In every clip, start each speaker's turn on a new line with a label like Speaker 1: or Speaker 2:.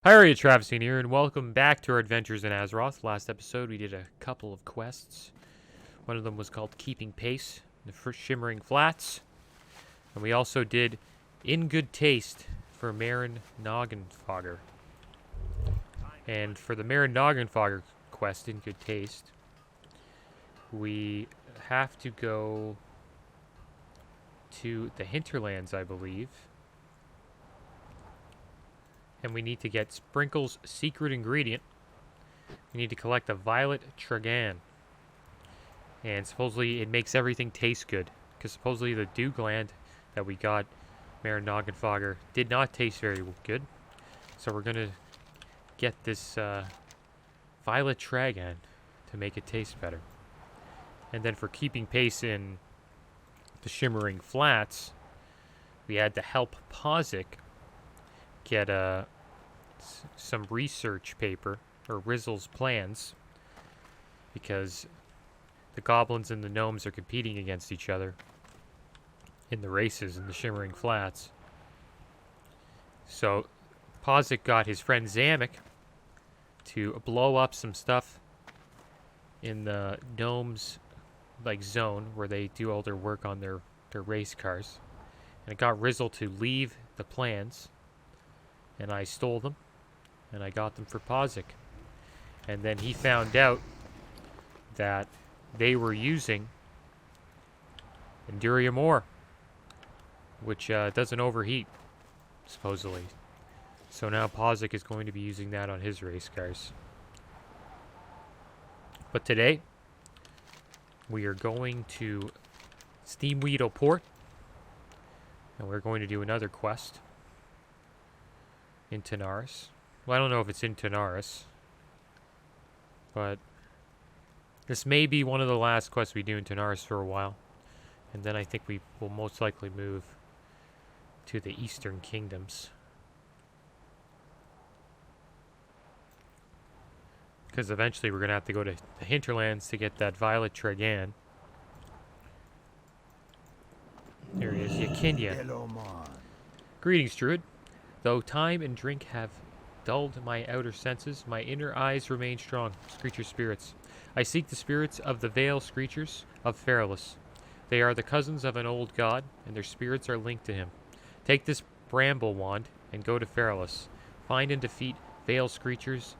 Speaker 1: Hi, Travisine here, and welcome back to our adventures in Azeroth. Last episode, we did a couple of quests. One of them was called Keeping Pace, the first Shimmering Flats. And we also did In Good Taste for Marin Noggenfogger. And for the Marin Noggenfogger quest, In Good Taste, we have to go to the Hinterlands, I believe. And we need to get Sprinkle's secret ingredient. We need to collect a violet tragan. And supposedly it makes everything taste good. Because supposedly the dew gland that we got, Marin Noggenfogger, did not taste very good. So we're going to get this violet tragan to make it taste better. And then for keeping pace in the Shimmering Flats, we had to help Pozic get some research paper, or Rizzle's plans, because the goblins and the gnomes are competing against each other in the races in the Shimmering Flats. So Pozic got his friend Zamek to blow up some stuff in the gnomes zone where they do all their work on their race cars. And it got Rizzle to leave the plans. And I stole them, and I got them for Pozic. And then he found out that they were using Endurium ore, which doesn't overheat, supposedly. So now Pozic is going to be using that on his race cars. But today, we are going to Steamweedle Port, and we're going to do another quest in Tanaris. Well, I don't know if it's in Tanaris, but this may be one of the last quests we do in Tanaris for a while. And then I think we will most likely move to the Eastern Kingdoms. Because eventually we're going to have to go to the Hinterlands to get that Violet Tragan. There he is, Yakinia. Greetings, Druid. Though time and drink have dulled my outer senses, my inner eyes remain strong. Screecher Spirits. I seek the spirits of the Vale Screechers of Fairless. They are the cousins of an old god, and their spirits are linked to him. Take this bramble wand and go to Fairless. Find and defeat Vale Screechers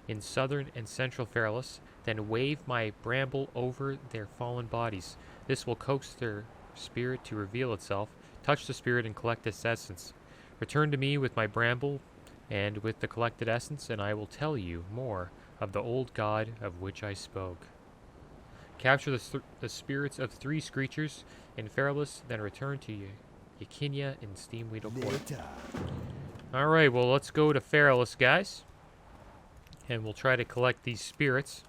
Speaker 1: in southern and central Fairless, then wave my bramble over their fallen bodies. This will coax their spirit to reveal itself. Touch the spirit and collect its essence. Return to me with my bramble and with the collected essence, and I will tell you more of the old god of which I spoke. Capture the spirits of 3 Screechers in Fairless, then return to Yakinia in Steamweedle Port. Alright, well, let's go to Fairless, guys. And we'll try to collect these spirits.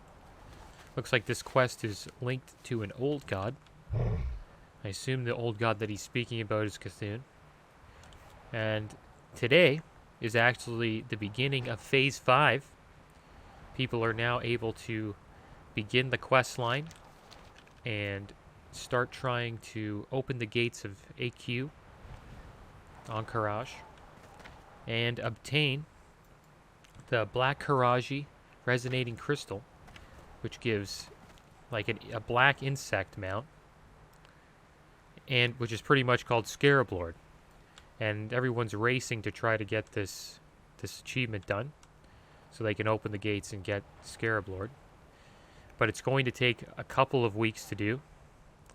Speaker 1: Looks like this quest is linked to an old god. I assume the old god that he's speaking about is Cthulhu. And today is actually the beginning of Phase 5. People are now able to begin the quest line and start trying to open the gates of AQ on Kharaj and obtain the Black Karaji Resonating Crystal, which gives like a black insect mount, and which is pretty much called Scarab Lord. And everyone's racing to try to get this achievement done so they can open the gates and get Scarab Lord. But it's going to take a couple of weeks to do,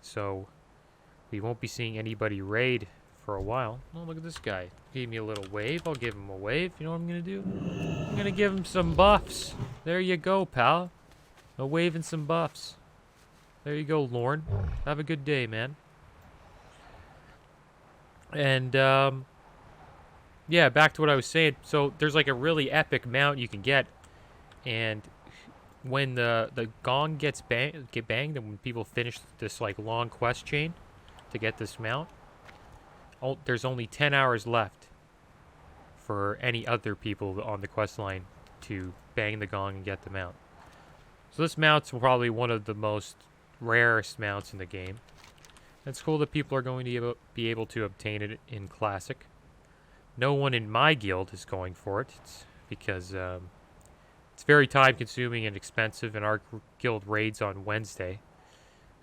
Speaker 1: so we won't be seeing anybody raid for a while. Oh, look at this guy. Gave me a little wave. I'll give him a wave. You know what I'm going to do? I'm going to give him some buffs. There you go, pal. A wave and some buffs. There you go, Lorne. Have a good day, man. And, yeah, back to what I was saying. So there's like a really epic mount you can get, and when the gong gets banged, and when people finish this like long quest chain to get this mount, there's only 10 hours left for any other people on the quest line to bang the gong and get the mount. So this mount's probably one of the most rarest mounts in the game. It's cool that people are going to be able to obtain it in Classic. No one in my guild is going for it. It's because it's very time-consuming and expensive, and our guild raids on Wednesday.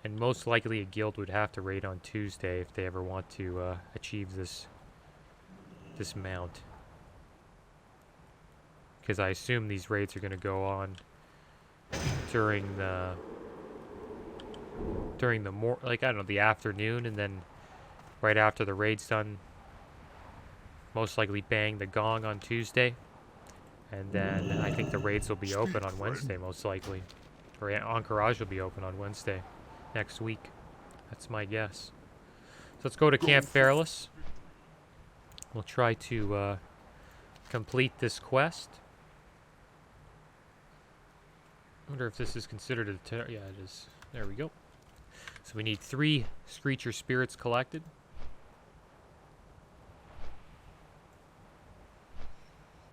Speaker 1: And most likely a guild would have to raid on Tuesday if they ever want to achieve this mount. Because I assume these raids are going to go on during the like, I don't know, the afternoon, and then right after the raid's done, most likely bang the gong on Tuesday, and then I think the raids will be open on Wednesday, most likely, or Encourage will be open on Wednesday next week. That's my guess. So let's go to Camp Fairless. We'll try to complete this quest. I wonder if this is considered a... yeah, it is. There we go. So we need 3 Screecher Spirits collected.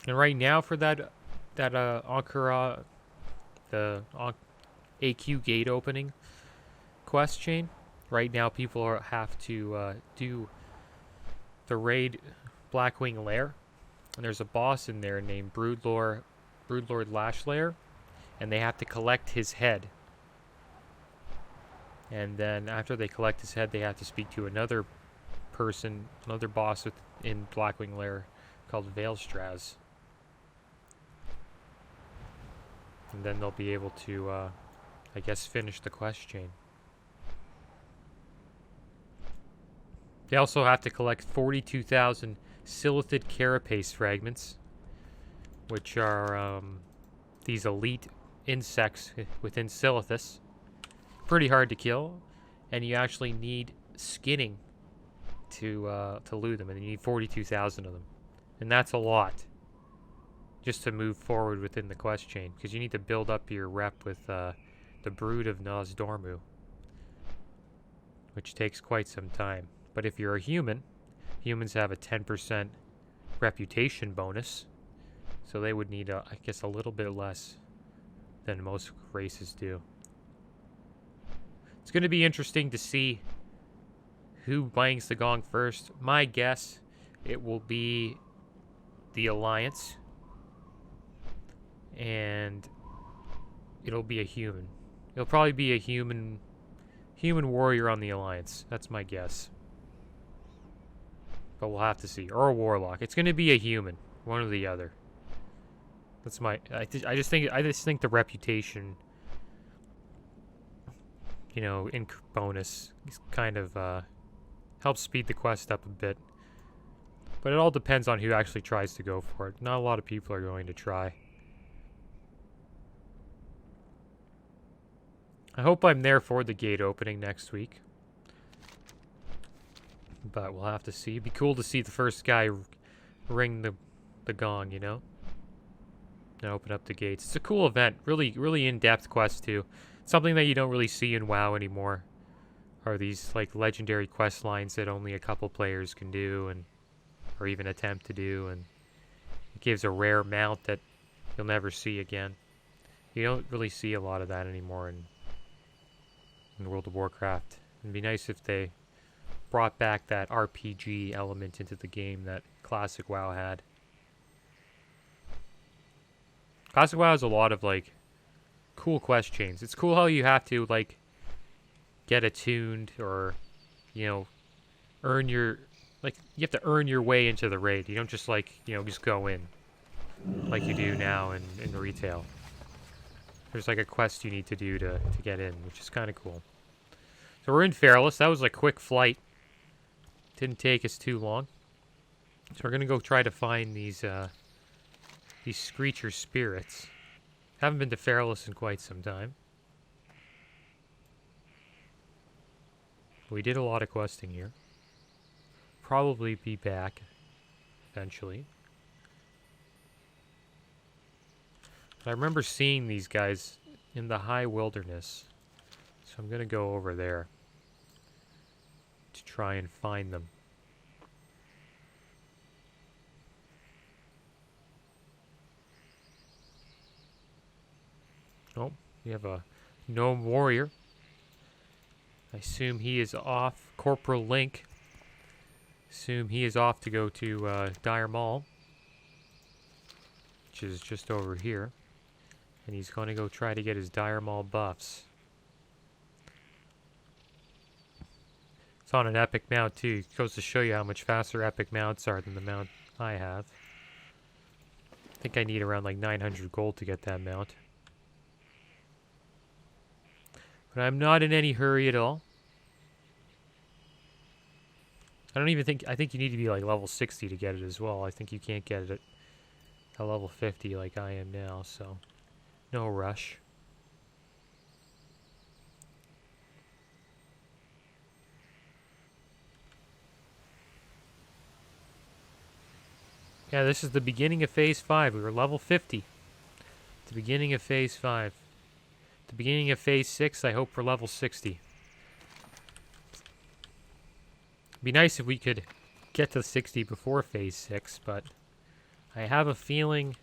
Speaker 1: And right now for that Ankara, the AQ gate opening quest chain, right now people have to do the raid Blackwing Lair. And there's a boss in there named Broodlord Lashlair, and they have to collect his head. And then after they collect his head, they have to speak to another person, another boss in Blackwing Lair called Veilstraz. And then they'll be able to, I guess, finish the quest chain. They also have to collect 42,000 Silithid carapace fragments, which are these elite insects within Silithus. Pretty hard to kill, and you actually need skinning to loot them, and you need 42,000 of them, and that's a lot just to move forward within the quest chain, because you need to build up your rep with the Brood of Nozdormu, which takes quite some time. But if you're a human, humans have a 10% reputation bonus, so they would need, I guess, a little bit less than most races do. It's going to be interesting to see who bangs the gong first. My guess, it will be the Alliance, and it'll be a human. It'll probably be a human warrior on the Alliance. That's my guess. But we'll have to see. Or a warlock. It's going to be a human, one or the other. That's my. I just think the reputation, you know, bonus kind of helps speed the quest up a bit. But it all depends on who actually tries to go for it. Not a lot of people are going to try. I hope I'm there for the gate opening next week. But we'll have to see. It'd be cool to see the first guy ring the gong, you know? And open up the gates. It's a cool event. Really in-depth quest, too. Something that you don't really see in WoW anymore are these, like, legendary quest lines that only a couple players can do, and or even attempt to do, and it gives a rare mount that you'll never see again. You don't really see a lot of that anymore in World of Warcraft. It'd be nice if they brought back that RPG element into the game that Classic WoW had. Classic WoW has a lot of, like, cool quest chains. It's cool how you have to, like, get attuned or, you know, earn your, like, you have to earn your way into the raid. You don't just, like, you know, just go in like you do now in retail. There's, like, a quest you need to do to get in, which is kind of cool. So we're in Fairless. That was a quick flight. Didn't take us too long. So we're going to go try to find these Screecher Spirits. Haven't been to Fairless in quite some time. We did a lot of questing here. Probably be back eventually. But I remember seeing these guys in the high wilderness. So I'm going to go over there to try and find them. Oh, we have a gnome warrior. I assume he is off. Corporal Link. Assume he is off to go to Dire Mall. which is just over here. And he's going to go try to get his Dire Maul buffs. It's on an epic mount too. It goes to show you how much faster epic mounts are than the mount I have. I think I need around like 900 gold to get that mount. But I'm not in any hurry at all. I think you need to be like level 60 to get it as well. I think you can't get it at level 50 like I am now, so no rush. Yeah, this is the beginning of Phase 5. We were level 50. The beginning of Phase 5. The beginning of Phase 6, I hope for level 60. It'd be nice if we could get to 60 before Phase 6, but I have a feeling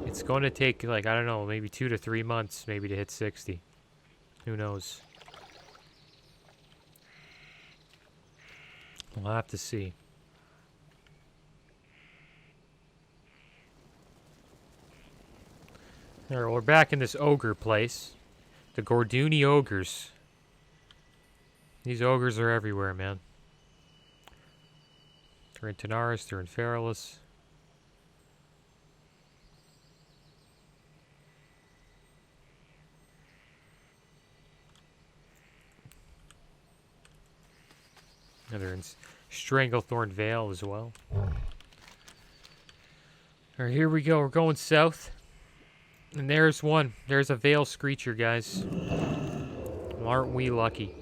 Speaker 1: it's going to take, like, I don't know, maybe 2 to 3 months maybe to hit 60. Who knows? We'll have to see. Alright, we're back in this ogre place. The Gorduni ogres. These ogres are everywhere, man. They're in Tanaris, they're in Fairless. And they're in Stranglethorn Vale as well. Alright, here we go. We're going south. And there's one. There's a Vale Screecher, guys. Aren't we lucky?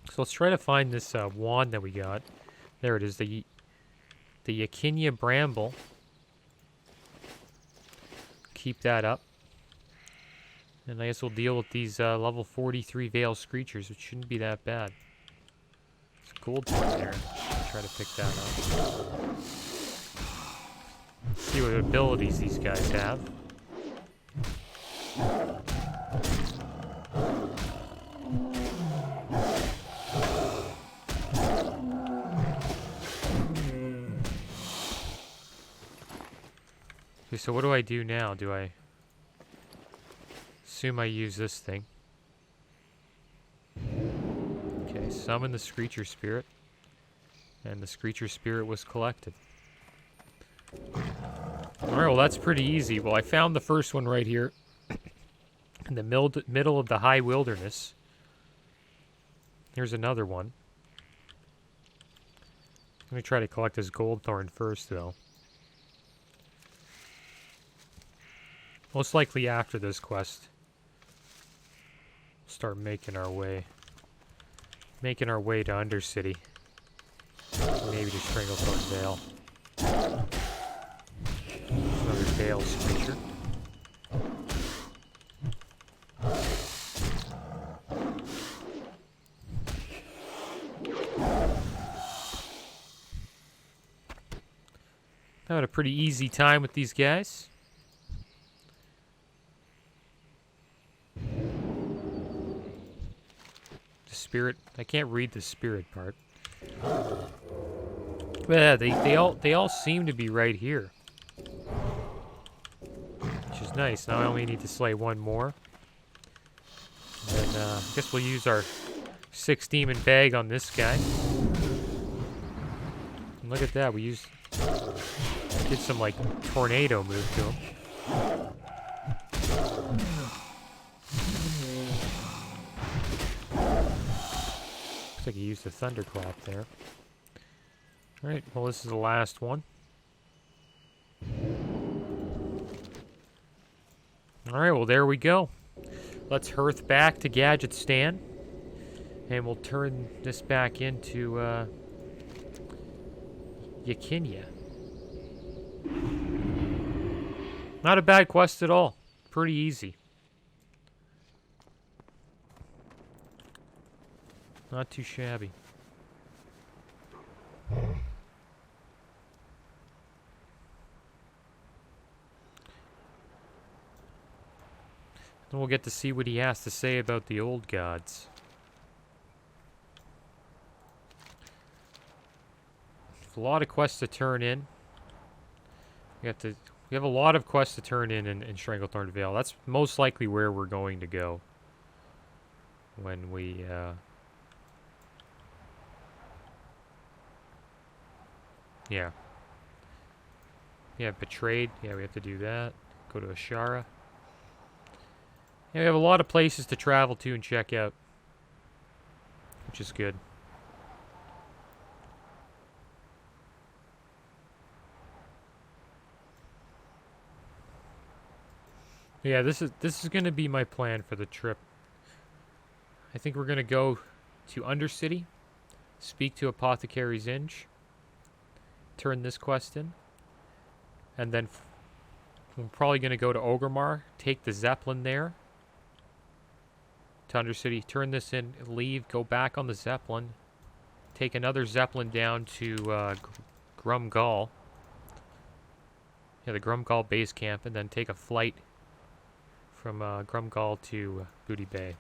Speaker 1: So let's try to find this wand that we got. There it is, the Yakinia Bramble. Keep that up. And I guess we'll deal with these level 43 Vale Screechers, which shouldn't be that bad. There's a gold point there. I'll try to pick that up. See what abilities these guys have. Okay, so what do I do now? Do I assume I use this thing? Okay, summon the Screecher Spirit. And the Screecher Spirit was collected. Alright, well that's pretty easy. Well, I found the first one right here. In the middle of the high wilderness. Here's another one. Let me try to collect this gold thorn first, though. Most likely after this quest. Start making our way. Making our way to Undercity. Maybe to Stranglethorn Vale. Another Vale Screecher. I had a pretty easy time with these guys. The spirit, I can't read the spirit part. But yeah, they all seem to be right here. Which is nice. Now I only need to slay one more. And then I guess we'll use our 6 demon bag on this guy. And look at that, we used did some like tornado move to him. Looks like he used a thunderclap there. Alright, well this is the last one. Alright, well there we go. Let's hearth back to Gadget Stan. And we'll turn this back into Yakinia. Not a bad quest at all. Pretty easy. Not too shabby. Then we'll get to see what he has to say about the old gods. a lot of quests to turn in. We have a lot of quests to turn in Stranglethorn Vale. That's most likely where we're going to go when we yeah. Yeah, Betrayed. Yeah, we have to do that. Go to Ashara. Yeah, we have a lot of places to travel to and check out, which is good. Yeah, this is going to be my plan for the trip. I think we're going to go to Undercity, speak to Apothecary Zinj, turn this quest in, and then we're probably going to go to Orgrimmar, take the Zeppelin there to Undercity, turn this in, leave, go back on the Zeppelin, take another Zeppelin down to Grumgall, the Grumgall base camp, and then take a flight from Grumgall to Booty Bay.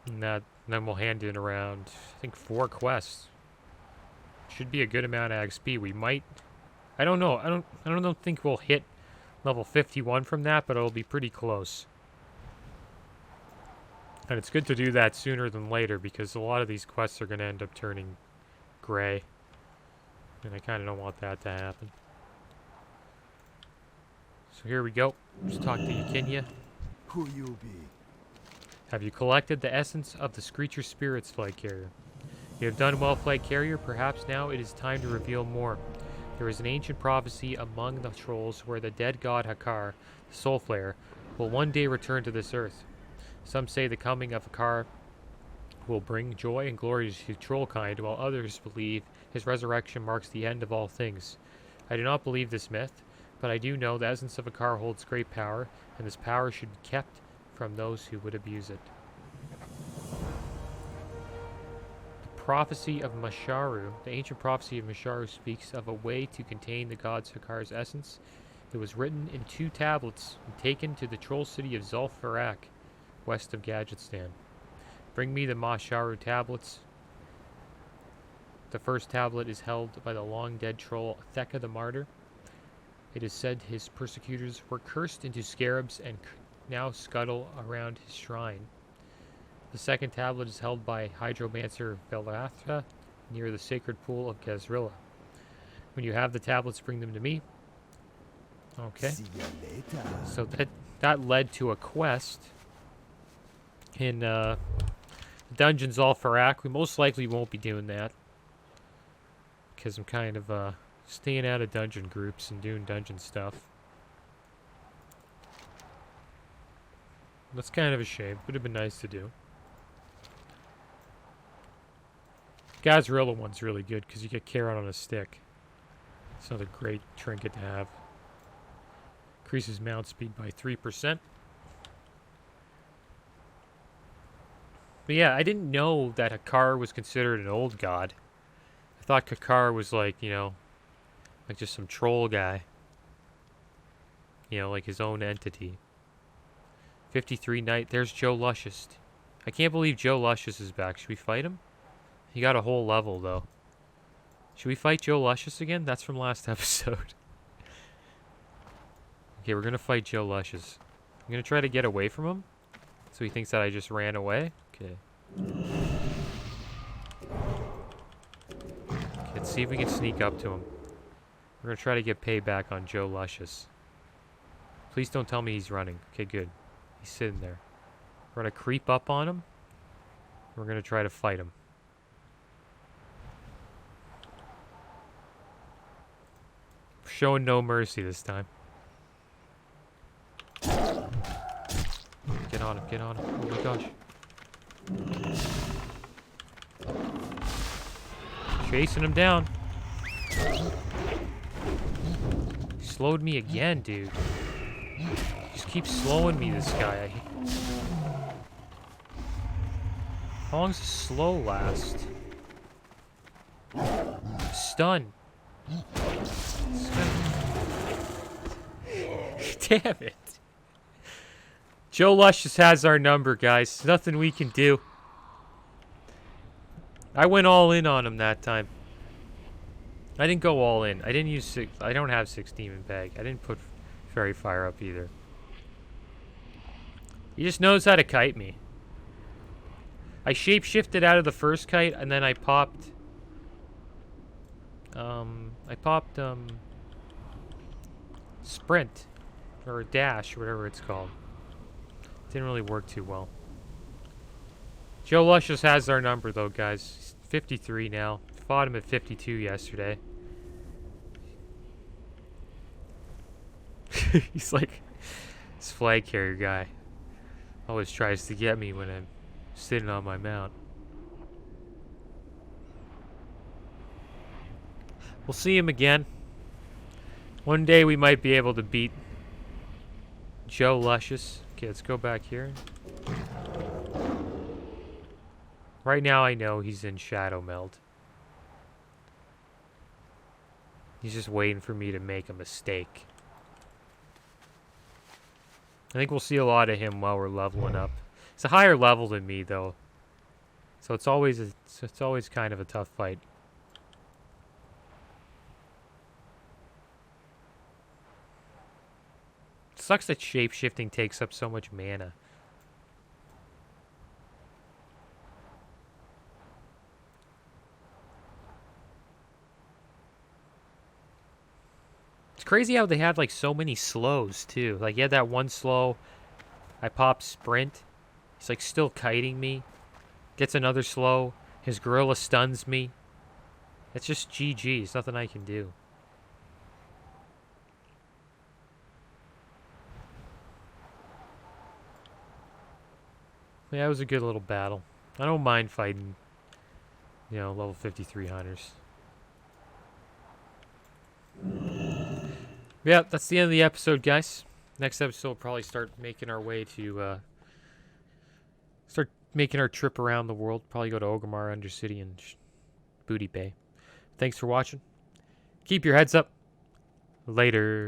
Speaker 1: And then we'll hand in around, I think, 4 quests. Should be a good amount of XP. We might, I don't know. I don't think we'll hit level 51 from that, but it'll be pretty close. And it's good to do that sooner than later because a lot of these quests are going to end up turning gray. And I kind of don't want that to happen. So here we go. Let's talk to Yakinya.
Speaker 2: Who you be?
Speaker 1: Have you collected the essence of the Screecher Spirits, Flag Carrier? You have done well, Flag Carrier. Perhaps now it is time to reveal more. There is an ancient prophecy among the trolls where the dead god Hakar, the Soul Flayer, will one day return to this earth. Some say the coming of Hakar will bring joy and glory to trollkind, while others believe his resurrection marks the end of all things. I do not believe this myth, but I do know the essence of Hakar holds great power, and this power should be kept from those who would abuse it. The prophecy of Masharu. The ancient prophecy of Masharu speaks of a way to contain the god's Hakar's essence. It was written in 2 tablets and taken to the troll city of Zul'Farrak, west of Gadgetzan. Bring me the Masharu tablets. The first tablet is held by the long-dead troll Theka the Martyr. It is said his persecutors were cursed into scarabs and now scuttle around his shrine. The second tablet is held by Hydromancer Velatha near the sacred pool of Gazrilla. When you have the tablets, bring them to me. Okay. So that led to a quest in Dungeons Zul'Farrak. We most likely won't be doing that because I'm kind of staying out of dungeon groups and doing dungeon stuff. That's kind of a shame. Would have been nice to do. Gazrilla one's really good because you get Charon on a stick. It's another great trinket to have. Increases mount speed by 3%. But yeah, I didn't know that Hakar was considered an old god. I thought Hakar was like, like just some troll guy. Like his own entity. 53 Knight. There's Joe Luscious. I can't believe Joe Luscious is back. Should we fight him? He got a whole level, though. Should we fight Joe Luscious again? That's from last episode. Okay, we're going to fight Joe Luscious. I'm going to try to get away from him. So he thinks that I just ran away. Okay. Let's see if we can sneak up to him. We're going to try to get payback on Joe Luscious. Please don't tell me he's running. Okay, good. He's sitting there. We're going to creep up on him. We're going to try to fight him. Showing no mercy this time. Get on him, get on him. Oh my gosh. Chasing him down. He slowed me again, dude. Just keeps slowing me, this guy. How long does slow last? Stun. Damn it. Joe Luscious has our number, guys. Nothing we can do. I went all in on him that time. I didn't go all in. I didn't use I don't have 6 demon bag. I didn't put fairy fire up either. He just knows how to kite me. I shape-shifted out of the first kite, and then I popped... sprint. Or dash, whatever it's called. Didn't really work too well. Joe Luscious has our number, though, guys. He's 53 now. Fought him at 52 yesterday. He's like... this flag carrier guy. Always tries to get me when I'm sitting on my mount. We'll see him again. One day we might be able to beat Joe Luscious. Okay, let's go back here. Right now I know he's in Shadow Meld. He's just waiting for me to make a mistake. I think we'll see a lot of him while we're leveling up. It's a higher level than me, though. So it's always kind of a tough fight. It sucks that shape-shifting takes up so much mana. It's crazy how they have like so many slows too. Like, you had that one slow. I pop sprint. He's like still kiting me. Gets another slow. His gorilla stuns me. It's just GG. It's nothing I can do. Yeah, it was a good little battle. I don't mind fighting, you know, level 53 hunters. Yeah, that's the end of the episode, guys. Next episode, we'll probably start making our way to, start making our trip around the world. Probably go to Orgrimmar, Undercity, and Booty Bay. Thanks for watching. Keep your heads up. Later.